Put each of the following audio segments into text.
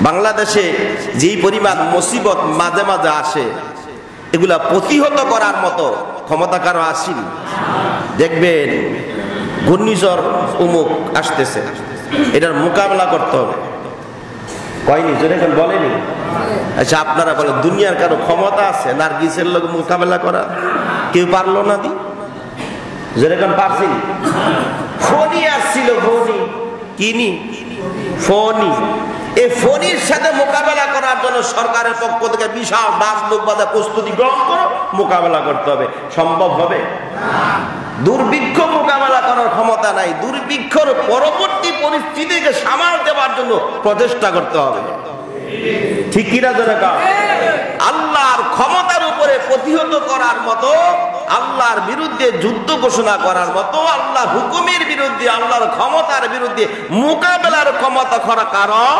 বাংলাদেশে যেই পরিমাণ মুসিবত মাঝে মাঝে আসে, এগুলা প্রতিহত করার মতো ক্ষমতা কারো আসেনি। দেখবেন ঘূর্ণিঝড় অমুক আসতেছে, এটার মোকাবেলা করতে হবে, কয়নি জোরে এখন বলেনি? আচ্ছা আপনারা বলেন, দুনিয়ার কারো ক্ষমতা আছে নার্গিসের লোক মোকাবেলা করা? কেউ পারলো না দি জোরে এখন পারছি? ফোনই আসছিল, ফোনই কিনি ফোনই, এই ফোনির সাথে মোকাবেলা করার জন্য সরকারের পক্ষ থেকে বিশাল ডাক লোক বাঁধা প্রস্তুতি গ্রহণ করো, মোকাবেলা করতে হবে। সম্ভব হবে? দুর্ভিক্ষ মোকাবেলা করার ক্ষমতা নাই, দুর্ভিক্ষর পরবর্তী পরিস্থিতিকে সামাল দেওয়ার জন্য প্রচেষ্টা করতে হবে, ঠিক কিনা জনতা? আল্লাহর ক্ষমতার উপরে প্রতিহত করার মতো, আল্লাহর বিরুদ্ধে যুদ্ধ ঘোষণা করার মতো, আল্লাহ হুকুমের বিরুদ্ধে, আল্লাহর ক্ষমতার বিরুদ্ধে মোকাবেলার ক্ষমতা করা কারণ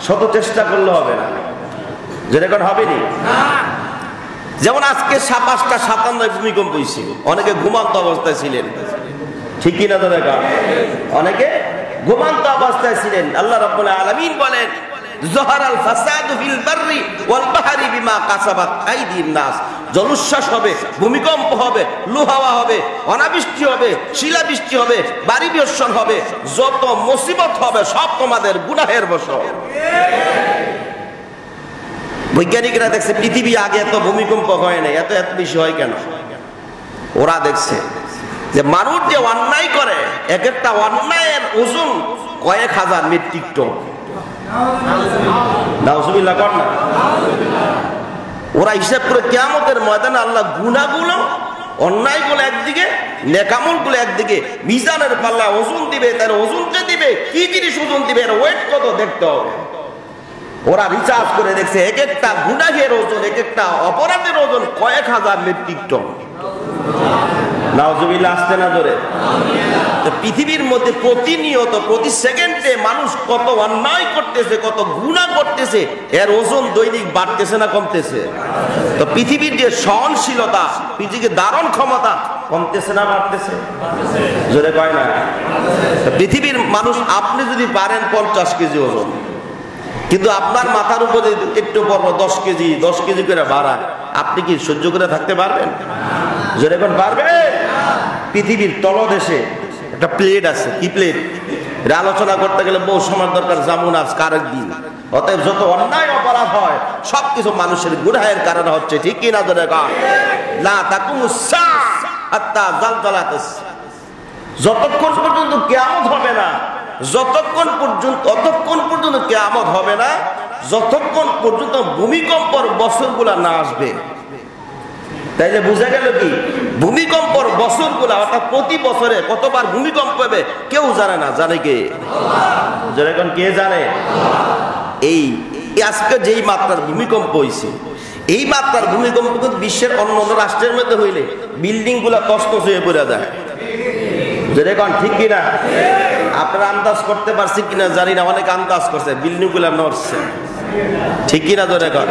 শত চেষ্টা করলে হবে না, যেরকম হবে নি। যেমন আজকে ৫:৫৭ ভূমিকম্প হয়েছিল, অনেকে ঘুমান্ত অবস্থায় ছিলেন, ঠিক কিনা জনতা? অনেকে ঘুমান্ত অবস্থায় ছিলেন। আল্লাহ রাব্বুল আলামিন বলেন, জহারাল ফাসাদু ফিল বাররি ওয়াল বাহরি বিমা কাসাবাত আইদিন নাস। জলোচ্ছ্বাস হবে, ভূমিকম্প হবে, লু হাওয়া হবে, অনাবৃষ্টি হবে, শিলাবৃষ্টি হবে, বাড়ি বর্ষণ হবে, যত মুসিবত হবে সব তোমাদের গুনাহের বশত। বৈজ্ঞানিকরা দেখছে পৃথিবী আগে এত ভূমিকম্প হয় না, এত বেশি হয় কেন? ওরা দেখছে যে মানুষ যে অন্যায় করে, এক একটা অন্যায়ের ওজন কয়েক হাজার মেট্রিক টন। নাউজুবিল্লাহ কর না। ওরা হিসাব করে কিয়ামতের ময়দানে আল্লাহ গুনাহগুলো, অন্যায়গুলো একদিকে, নেকামলগুলো একদিকে, মিজানের পাল্লা ওজন দিবে, তার ওজনটা দিবে, কি জিনিস ওজন দিবে, এর ওয়েট কত দেখতে হবে। ওরা রিসার্চ করে দেখছে এক একটা গুনাহের ওজন, এক একটা অপরাধের ওজন কয়েক হাজার মেট্রিক টন। নাউজুবিল্লাহ আসতে না ধরে। পৃথিবীর মধ্যে প্রতিনিয়ত প্রতি সেকেন্ডে মানুষ কত অন্যায় করতেছে, কত গুনাহ করতেছে, এর ওজন দৈনিক বাড়তেছে না কমতেছে? তো পৃথিবীর যে সহনশীলতা, পৃথিবীর ধারণ ক্ষমতা কমতেছে না বাড়তেছে? জোরে কয় না? পৃথিবীর মানুষ, আপনি যদি পারেন 50 কেজি ওজন, কিন্তু আপনার মাথার উপরে একটু বড় 10 কেজি করে বাড়ায়, আপনি কি সহ্য করে থাকতে পারবেন? জোরে কোন পারবে? পৃথিবীর তলদেশে একটা প্লেট আছে, কি প্লেট? এটা আলোচনা করতে গেলে বহু সময় দরকার, যেমন আজ কারের দিন। অতএব যত অন্যায় অপরাধ হয় সবকিছু মানুষের গুনাহের কারণে হচ্ছে, ঠিক কিনা জোরে কয়? লা তাকুমুস সাআ হাত্তা জালজালাতাস। যতক্ষণ পর্যন্ত কিয়ামত হবে না, অতক্ষণ পর্যন্ত কিয়ামত হবে না, যতক্ষণ পর্যন্ত ভূমিকম্পর বছরগুলা না আসবে। তাইলে বোঝা গেল কি, ভূমিকম্পর বছরগুলা, অর্থাৎ প্রতি বছরে কতবার ভূমিকম্প হবে কেউ জানে না, জানে কে? যেরকম কে জানে? এই আজকে যেই মাত্রার ভূমিকম্প হয়েছে, এই মাত্রার ভূমিকম্প কিন্তু বিশ্বের অন্য অন্য রাষ্ট্রের মধ্যে হইলে বিল্ডিং গুলা তছনছ হয়ে পড়ে যায়। যেরকম ঠিক কিনা? আপনারা আন্দাজ করতে পারছি কিনা জানি না, অনেক আন্দাজ করছে, বিল্ডিং গুলা নড়ছে, ঠিক কিনা? যেরকম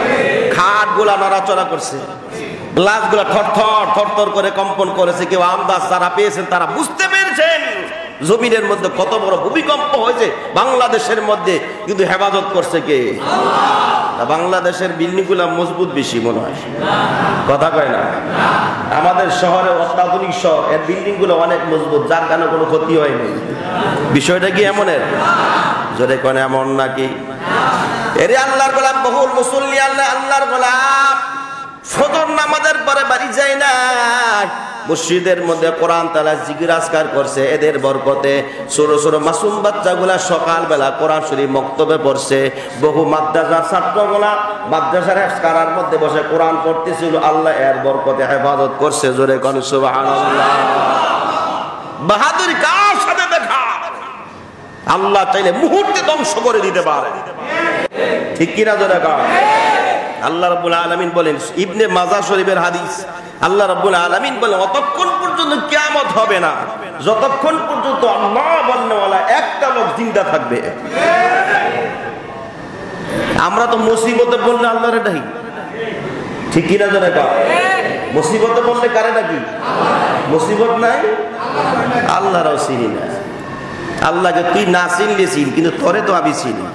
খাট গুলা নড়াচড়া করছে, গ্লাস গুলা থরথর করে কম্পন করেছে। কেউ আন্দাজ যারা পেয়েছেন তারা বুঝতে পেরেছেন জমিনের মধ্যে কত বড় ভূমিকম্প হয়েছে বাংলাদেশের মধ্যে, কিন্তু হেফাজত করছে কে? বাংলাদেশের বিল্ডিং গুলা মজবুত বেশি মনে হয়, কথা কয় না? আমাদের শহরে অত্যাধুনিক শহর, এর বিল্ডিং গুলো অনেক মজবুত, যার কারণে কোনো ক্ষতি হয়নি। বিষয়টা কি এমনের? জোরে কয় না এমন নাকি? এরে আল্লাহর গোলাম, বহুল মুসল্লি আল্লাহর গোলাম ফজর নামাজের পরে বাড়ি যায় না, মসজিদের মধ্যে কোরআন তালাওয়াত জিকির আজকার করছে। এদের বরকতে ছোট ছোট মাসুম বাচ্চাগুলা সকালবেলা কোরআন শরীফ মক্তবে পড়ছে। বহু মাদ্রাসার ছাত্রগুলা মাদ্রাসার হেফজখানার মধ্যে বসে কোরআন পড়তেছিল। আল্লাহ এর বরকতে হেফাজত করছে। জোরে কোন সুবহানাল্লাহ। বাহাদুরি কার সাথে দেখা? আল্লাহ চাইলে মুহূর্তে ধ্বংস করে দিতে পারে, ঠিক কিনা? জোরে কর। আল্লাহ রাব্বুল আলামিন বলেন, ইবনে মাজাহ শরীফের হাদিস, আল্লাহ রাব্বুল আলামিন বলেন, অতক্ষণ পর্যন্ত কিয়ামত হবে না যতক্ষণ পর্যন্ত আল্লাহ বলনেওয়ালা একটা লোক জিন্দা থাকবে। আমরা তো মুসিবতে বললে আল্লাহরে ডাকি, ঠিক কিনা? জোরে কর। মুসিবতে বললে কারে ডাকি? মুসিবত নাই, আল্লাহরও চিনি না। আল্লাহকে তুই না চিনলে চিন, কিন্তু তোরে তো আমি চিনি।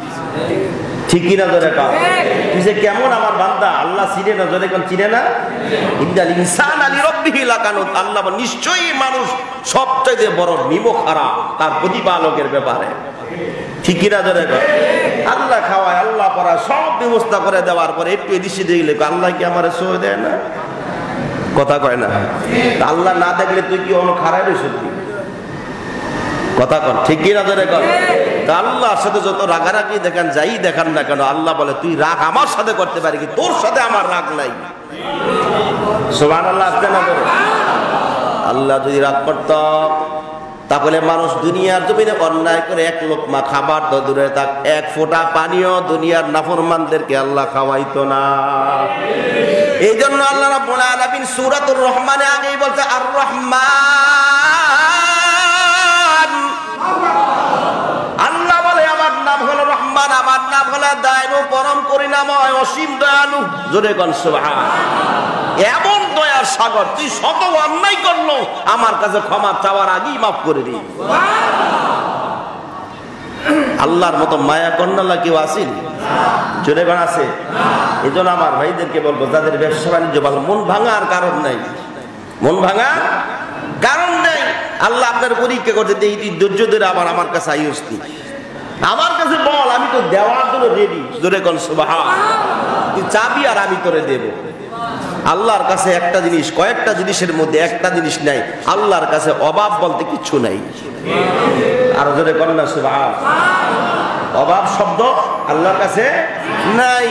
ঠিকই না ধরে কাজ তুই যে কেমন আমার বান্দা আল্লাহ চিনে না ধরে কোন চিনে না ইন্দাল ইনসান আলী রব্বিহি লাকানুত আল্লাহ নিশ্চয়ই মানুষ সবচেয়ে বড় নিমখারা তার প্রতিপালকের ব্যাপারে ঠিকই না ধরে কাজ আল্লাহ খাওয়ায় আল্লাহ পড়া সব ব্যবস্থা করে দেওয়ার পরে একটু এদিকে দেখলে আল্লাহ কি আমার সই দেয় না কথা কয় না আল্লাহ না দেখলে তুই কি অন্য খারাই রয়েছে কথা কর ঠিক না ধরে কর আল্লাহর সাথে যত রাগারাগি দেখান যাই দেখান না কেন আল্লাহ বলে তুই রাগ আমার সাথে করতে পারি কি তোর সাথে আমার রাগ নাই সুবহানাল্লাহ আসতে না করে আল্লাহ যদি রাগ করত তাহলে মানুষ দুনিয়ার জমিনে অন্যায় করে এক লোকমা খাবার তো দূরে থাক এক ফোঁটা পানিও দুনিয়ার নাফরমানদেরকে আল্লাহ খাওয়াইতো না এই জন্য আল্লাহ রাব্বুল আলামিন সূরাতুর রহমানে আগেই বলছে আর রহমান আল্লাহ বলে আমার নাম হলো রহমান আমার নাম হলো দয়ালু পরম করুণাময় অসীম দয়ালু জোরে কোন সুবহান এমন দয়ার সাগর তুই শত অন্যায় করলো আমার কাছে ক্ষমা চাওয়ার আগেই মাফ করে দিই আল্লাহর মতো মায়া কন্যালা কেউ আসেনি জোরে কোন আছে এই জন্য আমার ভাইদেরকে বলবো যাদের ব্যবসা বাণিজ্য ভালো মন ভাঙার কারণ নাই মন ভাঙার কারণ নেই আল্লাহ আপনার পরীক্ষা করতে দেই তুই ধৈর্য ধরে আবার আমার কাছে আইসতি আমার কাছে বল আমি তো দেওয়ার জন্য রেডি জোরে কোন সুবহান তুই চাবি আর আমি তোরে দেব আল্লাহর কাছে একটা জিনিস কয়েকটা জিনিসের মধ্যে একটা জিনিস নাই আল্লাহর কাছে অভাব বলতে কিছু নাই আর জোরে কোন না সুবহান অভাব শব্দ আল্লাহর কাছে নাই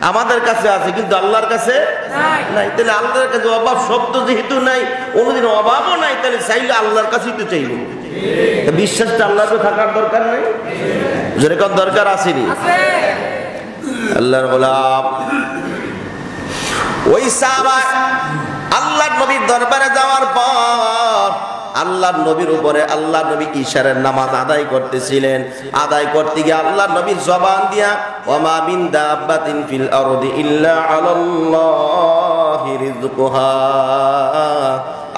আমাদের কাছে আছে কিন্তু আল্লাহর কাছে নাই তাহলে আল্লাহর কাছে অভাব শব্দ যেহেতু নাই কোনোদিন অভাবও নাই তাহলে চাইলে আল্লাহর কাছেই তো চাইব বিশ্বাসটা আল্লাহর থাকার দরকার নেই যেরকম দরকার আসেনি আল্লাহর গোলাম ওই সাহাবা আল্লাহর নবীর দরবারে যাওয়ার পর আল্লাহর নবীর উপরে আল্লাহর নবী ইশারের নামাজ আদায় করতেছিলেন আদায় করতে গিয়ে আল্লাহর নবীর জবান দিয়া ওমা মিন দাব্বাতিন ফিল আরদি ইল্লা আলাল্লাহি রিজকুহা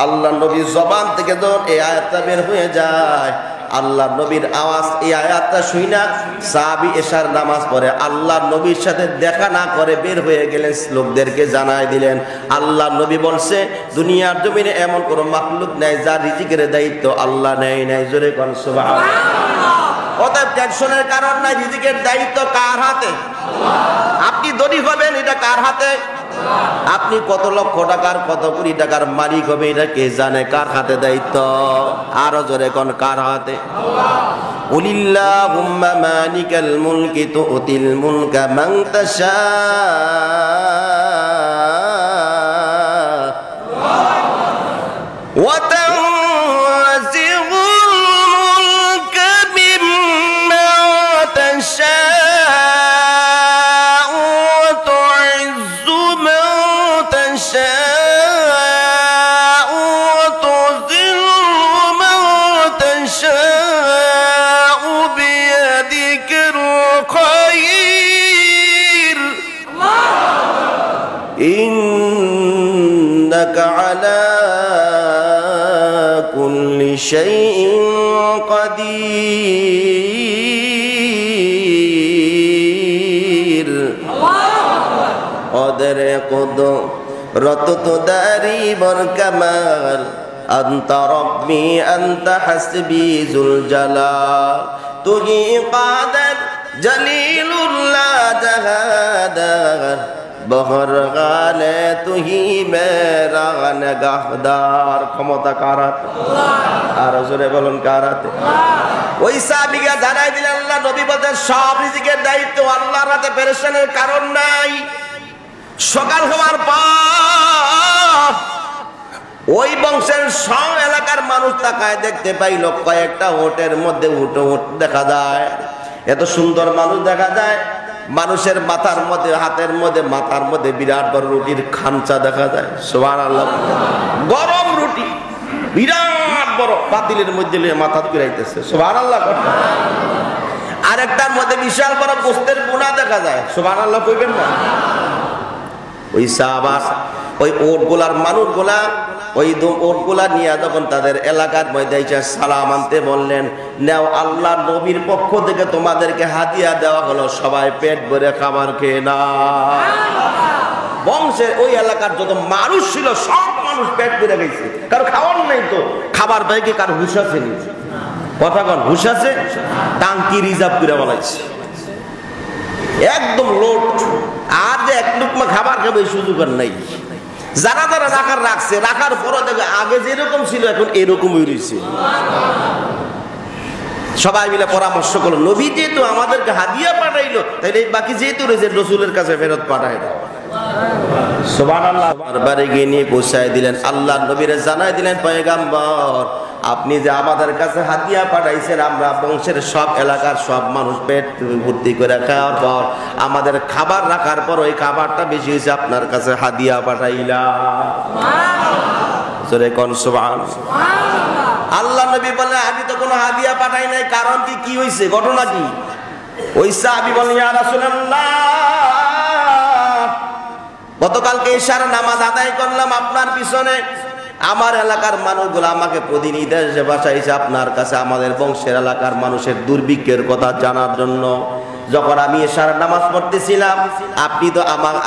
আল্লাহর নবীর জবান থেকে যখন এই আয়াতটা বের হয়ে যায় আল্লাহর নবীর আওয়াজ এই আয়াতটা শুইনা সাহাবী এশার নামাজ পড়ে আল্লাহর নবীর সাথে দেখা না করে বের হয়ে গেলেন লোকদেরকে জানাই দিলেন আল্লাহর নবী বলছে দুনিয়ার জমিনে এমন কোন মাখলুক নাই যার রিজিকের দায়িত্ব আল্লাহ নেয় নাই জোরে কোন সুবহানাল্লাহ অতএব টেনশনের কারণ নাই রিজিকের দায়িত্ব কার হাতে আপনি ধনী হবেন এটা কার হাতে আপনি কত লক্ষ টাকার কত কোটি টাকার মালিক হবে এটা কে জানে কার হাতে দায়িত্ব আরো জোরে কোন কার হাতে উলিল্লাহুম্মা মালিকাল মুলকি তুতিল মুলকা মান তাশা ওয়া তানজিউল মুলকা মিম্মা তাশা ইন্নাকা আলা কুল্লি শাইইন কাদির কদরে কুদরত দারি বর কামাল আনতা রব্বি আনতা হাসবি যুল জালাল তুহি কাদের জলিলুল্লাহ জাহাদার বহর গালে তুহি মেরা নগাহদার ক্ষমতা কার হাতে আর জোরে বলুন কার হাতে ওই সাহাবীকে জানাই দিলেন আল্লাহ নবী বলেন সব রিজিকের দায়িত্ব আল্লাহর হাতে পেরেশানের কারণ নাই সকাল হওয়ার পর ওই বংশের সব এলাকার মানুষ তাকায় দেখতে পাইল কয়েকটা ওটের মধ্যে উট দেখা যায় এত সুন্দর মানুষ দেখা যায় মানুষের মাথার মধ্যে হাতের মধ্যে মাথার মধ্যে বিরাট বড় রুটির খামচা দেখা যায় সুবহানাল্লাহ গরম রুটি বিরাট বড় পাতিলের মধ্যে মাথা ফিরাইতেছে সুবহানাল্লাহ আরেকটার মধ্যে বিশাল বড় গোস্তের বোনা দেখা যায় সুবহানাল্লাহ কইবেন না ওই সাহাবা ওই ওটগুলার মানুষগুলা ওই ওটগুলা নিয়ে যখন তাদের এলাকার মধ্যে এসে সালাম আনতে বললেন, নাও আল্লাহ নবীর পক্ষ থেকে তোমাদেরকে হাদিয়া দেওয়া হলো, সবাই পেট ভরে খাবার খেয়ে না। বংশের ওই এলাকার যত মানুষ ছিল সব মানুষ পেট ভরে গেছে, কারো খাওয়ার নেই তো, খাবার পাইকে কারো হুশ আছে নি, কথা কন হুশ আছে, টাঙ্কি রিজার্ভ করে বলাইছে একদম লোড। আর যে এক লুকমা খাবার খাবে সুযোগ আর নাই। যারা যারা রাখার রাখছে, রাখার পরে দেখবে আগে যেরকম ছিল এখন এরকমই রয়েছে। সবাই মিলে পরামর্শ করলো, নবী যেহেতু আমাদেরকে হাদিয়া পাঠাইলো, তাইলে বাকি যেহেতু রয়েছে রসুলের কাছে ফেরত পাঠাই দাও। সুবহানাল্লাহ। দরবারে গিয়ে নিয়ে পৌঁছায় দিলেন, আল্লাহ নবীরে জানাই দিলেন, পয়গম্বর আপনি যে আমাদের কাছে হাদিয়া পাঠাইছেন, আমরা বংশের সব এলাকার সব মানুষ পেট ভর্তি করে খাওয়ার পর আমাদের খাবার রাখার পর ওই খাবারটা বেশি হয়েছে, আপনার কাছে হাদিয়া পাঠাইলাম। জোরে কোন সুবহানাল্লাহ। আল্লাহ নবী বললেন, আমি তো কোনো হাদিয়া পাঠাই নাই, কারণ কি হয়েছে, ঘটনা কি? ওই সাহাবী বললেন, ইয়া রাসূলুল্লাহ, গতকালকে ইশার নামাজ আদায় করলাম আপনার পিছনে, আমার এলাকার মানুষগুলো আমাকে প্রতিনিধি এসে বাসাইছে আপনার কাছে আমাদের বংশের এলাকার মানুষের দুর্ভিক্ষের কথা জানার জন্য। যখন আমি ইশার নামাজ পড়তেছিলাম, আপনি তো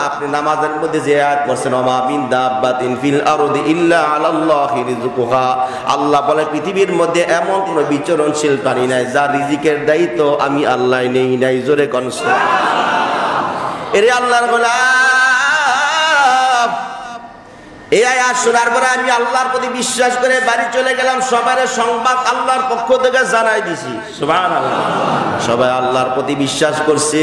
আপনি নামাজের মধ্যে যে আয়াত করছেন, ওমা মিন দাব্বাতিন ফিল আরদি ইল্লা আলাল্লাহি রিজকুহা, আল্লাহ বলে পৃথিবীর মধ্যে এমন কোন বিচরণশীল প্রাণী নাই যার রিজিকের দায়িত্ব আমি আল্লাহ নেই নাই। জোরে কোন সুবহানাল্লাহ। এরে আল্লাহর গোলাম, এই আয়াত শোনার পরে আমি আল্লাহর প্রতি বিশ্বাস করে বাড়ি চলে গেলাম, সবার সংবাদ আল্লাহর পক্ষ থেকে জানাই দিছি। সুবহানাল্লাহ। সবাই আল্লাহর প্রতি বিশ্বাস করছে।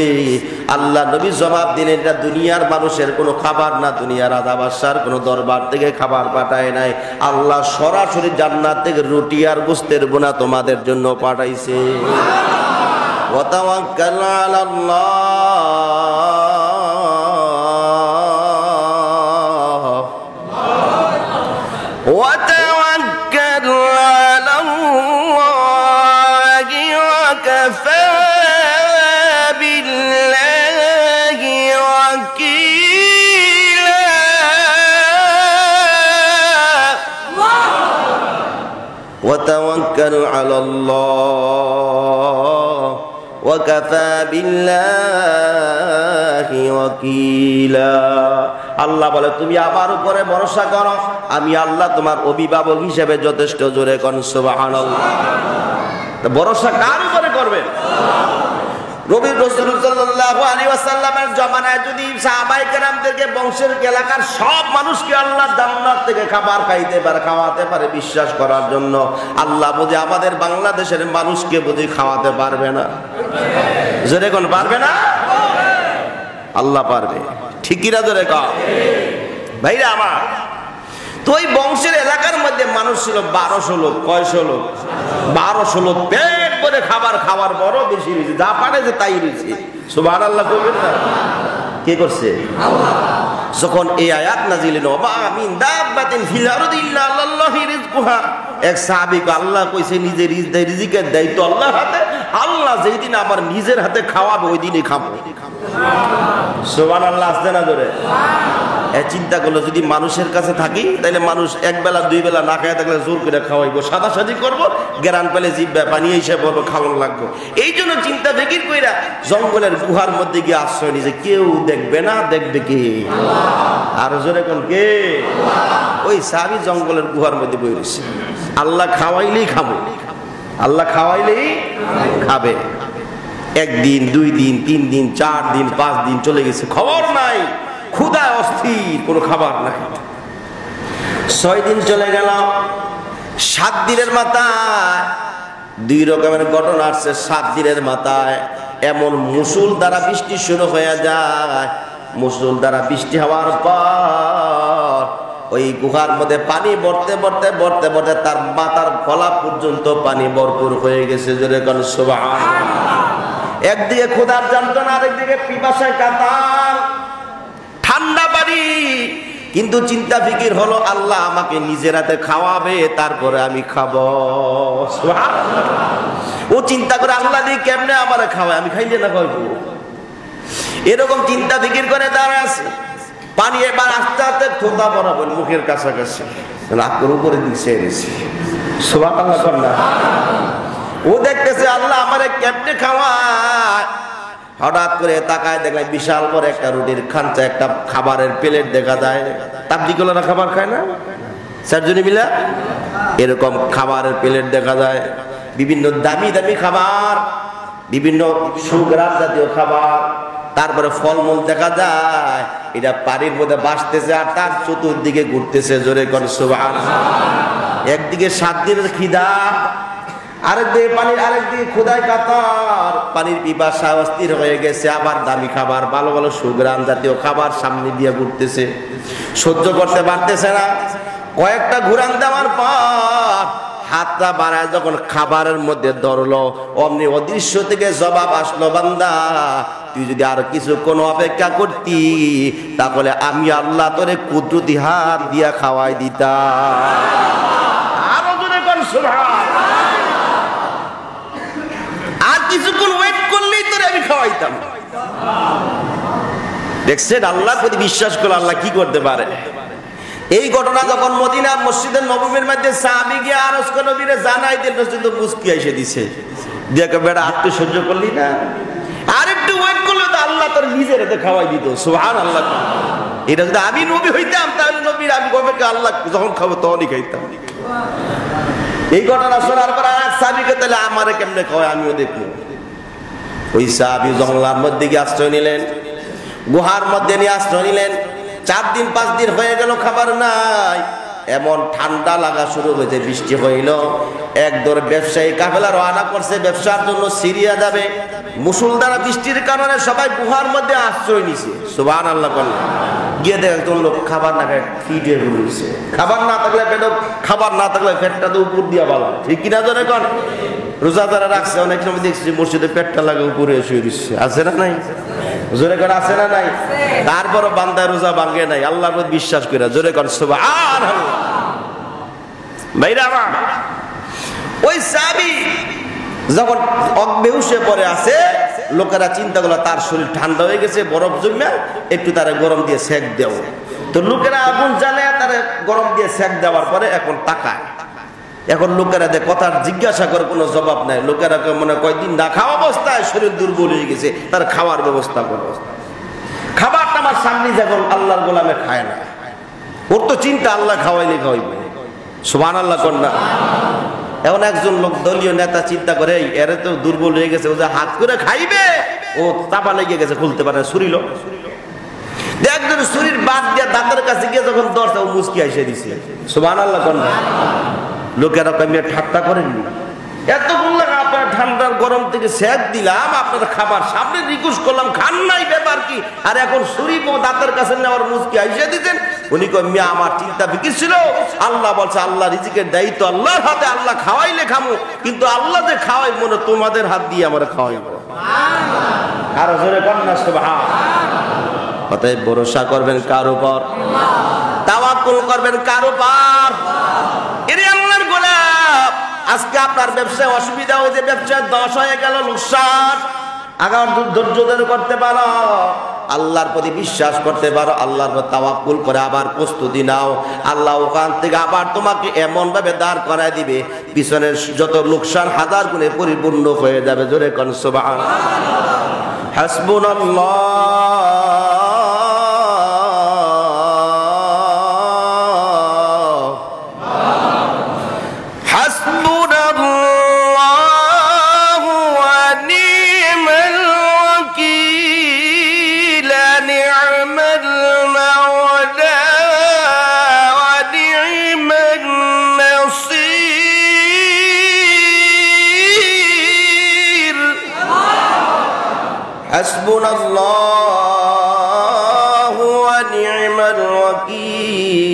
আল্লাহ নবী জবাব দিলেন, এটা দুনিয়ার মানুষের কোনো খাবার না, দুনিয়ার রাজা বাদশার কোনো দরবার থেকে খাবার পাঠায় নাই, আল্লাহ সরাসরি জান্নাত থেকে রুটি আর গোশতের বোনা তোমাদের জন্য পাঠাইছে। ওয়া তাওয়াক্কাল আলাল্লাহ, وتوكل على الله وكفى بالله وكيلا। وتوكل على الله وكفى بالله وكيلا। আল্লাহ বলে, তুমি আমার উপরে ভরসা করো, আমি আল্লাহ তোমার অভিভাবক হিসেবে যথেষ্ট। জোরে কোন সুবহানাল্লাহ। ভরসা কার উপরে করবে? নবী রাসূল সাল্লাল্লাহু আলাইহি ওয়াসাল্লামের জামানায় যদি সাহাবায়ে কেরামদেরকে বংশের এলাকার সব মানুষকে আল্লাহ জান্নাত থেকে খাবার খাওয়াতে পারে বিশ্বাস করার জন্য, আল্লাহ বুঝি আমাদের বাংলাদেশের মানুষকে বুঝি খাওয়াতে পারবে না? জোরে কোন পারবে না? আল্লাহ পারবে। ঠিকই না? জোরে কও ভাইরা আমার। তো ওই বংশের এলাকার মধ্যে মানুষ ছিল 1200 লোক। কয়শো লোক? 1200 লোক পেট ভরে খাবার খাওয়ার বড় বেশি হয়েছে, যা পারে যে তাই রয়েছে। সুবহানাল্লাহ কইবেন না? কে করছে? আল্লাহ। যখন এই আয়াত নাজিল হলো, ওমা মিন দাব্বাতিন ফিল আরদি ইল্লা আলাল্লাহি রিজকুহা, এক সাহাবীকে আল্লাহ কইছে নিজের রিজিকের দায়িত্ব আল্লাহর হাতে, আল্লাহ যেই দিন আমার নিজের হাতে খাওয়াবে ওই দিনই খাবো। সুবহানাল্লাহ। আসছে না জোরে? চিন্তা করলো, যদি মানুষের কাছে থাকি তাহলে মানুষ এক বেলা দুই বেলা না খায় থাকলে জোর করে খাওয়াইবো, সাদাসাদি করবো, গ্রান পেলে জিব্বা পানি এসে বলবো খাওয়ানো লাগবো। এই জন্য চিন্তা ফিকির কইরা জঙ্গলের গুহার মধ্যে গিয়ে আশ্রয় নিয়েছে। কেউ দেখবে না, দেখবে কে? আর জোরে কোন কে? ওই সাহাবী জঙ্গলের গুহার মধ্যে বই রয়েছে। আল্লাহ খাওয়াইলেই খাবো, আল্লাহ খাওয়াইলেই খাবে। একদিন, 2 দিন, 3 দিন, 4 দিন, 5 দিন চলে গেছে, খবর নাই, ক্ষুধায় অস্থির, কোনো খাবার নাই। 6 দিন চলে গেল। 7 দিনের মাথায় 2 রকমের ঘটনা আসছে। 7 দিনের মাথায় এমন মুসুল দ্বারা বৃষ্টি শুরু হয়ে যায়, মুসুল দ্বারা বৃষ্টি হওয়ার পর ওই গুহার মধ্যে পানি ভরতে ভরতে ভরতে ভরতে তার মাথার গলা পর্যন্ত পানি ভরপুর হয়ে গেছে। জোরে কোন সুবহানাল্লাহ। একদিকে ক্ষুধার যন্ত্রণা, আরেকদিকে পিপাসায় কাতর, ঠান্ডা পানি। কিন্তু চিন্তা ফিকির হলো, আল্লাহ আমাকে নিজের হাতে খাওয়াবে, তারপরে আমি খাবো। ও চিন্তা করে, আল্লাহ দিয়ে কেমনে আমার খাওয়ায়, আমি খাইলে না খাইবো, এরকম চিন্তা ফিকির করে দাঁড়ায় আছে। পানি এবার আস্তে আস্তে থোতা বরাবর মুখের কাছাকাছি, নাকের উপরে দিচ্ছে এনেছি। সুবহানাল্লাহ কন্যা। ও দেখতেছে আল্লাহ আমারে কেমনে খাওয়ায়। হঠাৎ করে তাকায় দেখলে বিশাল বড় একটা রুটির খাঞ্চা, একটা খাবারের প্লেট দেখা যায়। তাবলিগওয়ালারা খাবার খায় না চারজনে মিলে? এরকম খাবারের প্লেট দেখা যায়, বিভিন্ন দামি দামি খাবার, বিভিন্ন সুগ্রাম জাতীয় খাবার, তারপরে ফলমূল দেখা যায়। এটা পানির মধ্যে ভাসতেছে আর তার চতুর্দিকে ঘুরতেছে। জোরে কোন সুবহানাল্লাহ। একদিকে 7 দিনের খিদা, আরেকদিকে পানির, আরেকদিকে ক্ষুধায় কাতর, পানির পিপাসা অস্থির হয়ে গেছে। আবার দামি খাবার, ভালো ভালো সুগ্রাম জাতীয় খাবার সামনে দিয়ে ঘুরতেছে, সহ্য করতে পারতেছে না। কয়েকটা ঘুরান দেওয়ার পর হাতটা বাড়ায় যখন খাবারের মধ্যে ধরলো, অমনি অদৃশ্য থেকে জবাব আসলো, বান্দা তুই যদি আর কিছুক্ষণ অপেক্ষা করতি তাহলে আমি আল্লাহ তোরে কুদরতি হাত দিয়া খাওয়াই দিতাম। আরো জোরে কোন সুবহানাল্লাহ। আর কিছুক্ষণ ওয়েট করলেই তোরে আমি খাওয়াইতাম। দেখছেন আল্লাহ প্রতি বিশ্বাস করলে আল্লাহ কি করতে পারে। এই ঘটনা যখন মদিনা মসজিদের নববীর মধ্যে সাহাবী গিয়ে আরজ করে নবীরে জানাই দিল, রসুল তো মুস্কি এসে দিছে, দেখো বেটা আত্ম সহ্য করলি না, আর একটু ওয়েট করলে তো আল্লাহ তোর নিজের হাতে খাওয়াই দিত। সুবহানাল্লাহ। এটা যদি আমি নবী হইতাম তাহলে নবীর আমি কবে আল্লাহ যখন খাবো তখনই খাইতাম। এই ঘটনা শোনার পর আর সাহাবীকে তাহলে আমারে কেমনে খাওয়ায় আমিও দেখবো। ওই সাহাবী জঙ্গলার মধ্যে গিয়ে আশ্রয় নিলেন, গুহার মধ্যে নিয়ে আশ্রয় নিলেন। 4 দিন 5 দিন হয়ে গেল, খাবার নাই। এমন ঠান্ডা লাগা শুরু হয়েছে, বৃষ্টি হইল। একদল ব্যবসায়ী কাফেলা রওনা করছে ব্যবসার জন্য সিরিয়া যাবে। মুষলধারা বৃষ্টির কারণে সবাই গুহার মধ্যে আশ্রয় নিছে। সুবহানাল্লাহ বললেন। গিয়ে দেখে একজন লোক খাবার না খায় ফিটে রয়েছে। খাবার না থাকলে পেট, খাবার না থাকলে পেটটা তো উপর দিয়া ভালো, ঠিক কিনা জোরে কোন? রোজাদারা রাখছে, অনেক সময় দেখছি মসজিদে পেটটা লাগে উপরে শুয়ে দিচ্ছে, আছে না নাই? জোরে করে আছে না নাই? তারপরও বান্দায় রোজা ভাঙে নাই, আল্লাহর প্রতি বিশ্বাস করে। জোরে করে সুবহানাল্লাহ। ভাইরা আমার, ওই সাহাবী যখন অজ্ঞেউসে পড়ে আছে, লোকেরা চিন্তা করলো তার শরীর ঠান্ডা হয়ে গেছে, বরফ জমে, একটু তারা গরম দিয়ে সেক দেও। তো লোকেরা আগুন জ্বালে তারা গরম দিয়ে সেক দেওয়ার পরে এখন তাকায়। এখন লোকেরা কথা জিজ্ঞাসা করে কোনো জবাব নাই। লোকেরা মনে কয়দিন না খাওয়া অবস্থায় শরীর দুর্বল হয়ে গেছে, তার খাওয়ার ব্যবস্থা করো। খাবারটা আমার সামনে যখন আল্লাহর গোলামে খায় না, ওর তো চিন্তা আল্লাহ খাওয়াইলে খাওয়াইবে। সুবহানাল্লাহ কন্যা। এখন একজন লোক দলীয় নেতা চিন্তা করে এর তো দুর্বল হয়ে গেছে, ও যে হাত করে খাইবে, ও চাপা লেগে গেছে, খুলতে পারে না, ছুরিল। একজন ছুরির বাদ দিয়ে দাঁতের কাছে গিয়ে যখন দরজা ও মুচকি এসে দিছে। সুবহানাল্লাহ কন্যা। লোকেরা কমিয়ে ঠাট্টা করেননি, এত বললেন আপনার ঠান্ডার গরম থেকে সেক দিলাম, আপনার খাবার সামনে রিকোয়েস্ট করলাম, খান নাই, ব্যাপার কি? আর এখন ছুরি দাঁতের কাছে নেওয়ার মুচকি এসে দিতেন। উনি কমিয়ে আমার চিন্তা বিকির ছিল, আল্লাহ বলছে আল্লাহ রিজিকের দায়িত্ব আল্লাহর হাতে, আল্লাহ খাওয়াইলে খামো, কিন্তু আল্লাহ যে খাওয়াই মনে তোমাদের হাত দিয়ে আমরা খাওয়াইব। আরো জোরে কন্যা সুবহানাল্লাহ। অতএব ভরসা করবেন কার উপর? তাওয়াক্কুল করবেন কার উপর? এর আল্লাহর গোলাম। আজকে আপনার ব্যবসায় অসুবিধা হয়েছে, ব্যবসায় 10 হয়ে গেল, লোকসান, আগাম ধৈর্য ধরে করতে পারো, আল্লাহর প্রতি বিশ্বাস করতে পারো, আল্লাহর উপর তাওয়াক্কুল করে আবার প্রস্তুতি নাও। আল্লাহ ওখান থেকে আবার তোমাকে এমন ভাবে দাঁড় করায় দিবে, পিছনের যত লোকসান 1000 গুণে পরিপূর্ণ হয়ে যাবে। জোরে কোন সুবহানাল্লাহ। হাসবুনাল্লাহ হাসবুনাল্লাহু ওয়া নি'মাল ওয়াকিল,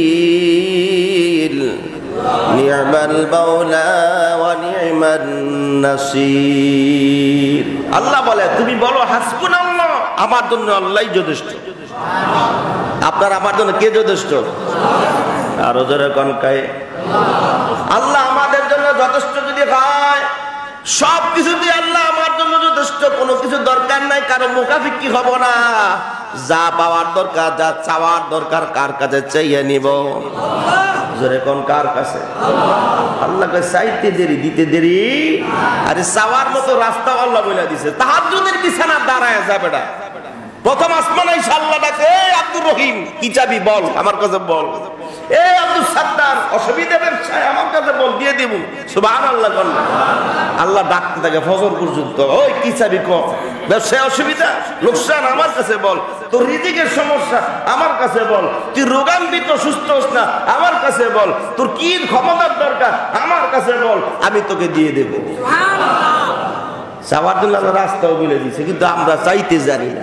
নি'মাল মাওলা ওয়া নি'মান নাসির। আল্লাহ বলে তুমি বলো হাসবুনাল্লাহ, আমার জন্য আল্লাহই যথেষ্ট। আপনার আমার জন্য কে যথেষ্ট? আরো জোরে কোন কে? আল্লাহ আমাদের জন্য যথেষ্ট যদি হয়, সব কিছু দিয়ে আল্লাহ আমার জন্য যথেষ্ট, কোনো কিছু দরকার নাই, কারো মুখাফিকি হব না। যা পাওয়ার দরকার, যা চাওয়ার দরকার, কার কাছে চাইয়ে নিব? জোরে কোন কার কাছে? আল্লাহকে চাইতে দেরি, দিতে দেরি। আরে চাওয়ার মতো রাস্তা আল্লাহ বলে দিছে। তাহাজ্জুদের বিছানা দাঁড়ায় যাবে না, প্রথম আসমানে আল্লাহ ডাকে, আব্দুর রহিম কি চাবি বল, আমার কাছে বল। আব্দুল সাত্তার অসুবিধা ব্যবসায়, আমার কাছে বল, দিয়ে দেব। সুবহানাল্লাহ। আল্লাহ ডাকতে থাকে ফজর পর্যন্ত, ওই কি চাবি কর, ব্যবসায় অসুবিধা লোকসান, আমার কাছে বল। তোর রিজিকের সমস্যা, আমার কাছে বল। তুই রোগান্বিত সুস্থ হস না, আমার কাছে বল। তোর কি ক্ষমতার দরকার, আমার কাছে বল, আমি তোকে দিয়ে দেব। চাওয়ার জন্য আল্লাহ রাস্তাও বলে দিছে, কিন্তু আমরা চাইতে জানি না।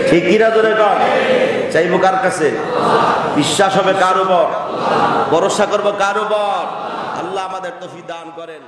ঠিক কিনা ধরে কর? চাইবো কার কাছে? বিশ্বাস হবে কার উপর? ভরসা করবো কার উপর? আল্লাহ আমাদের তৌফিক দান করেন।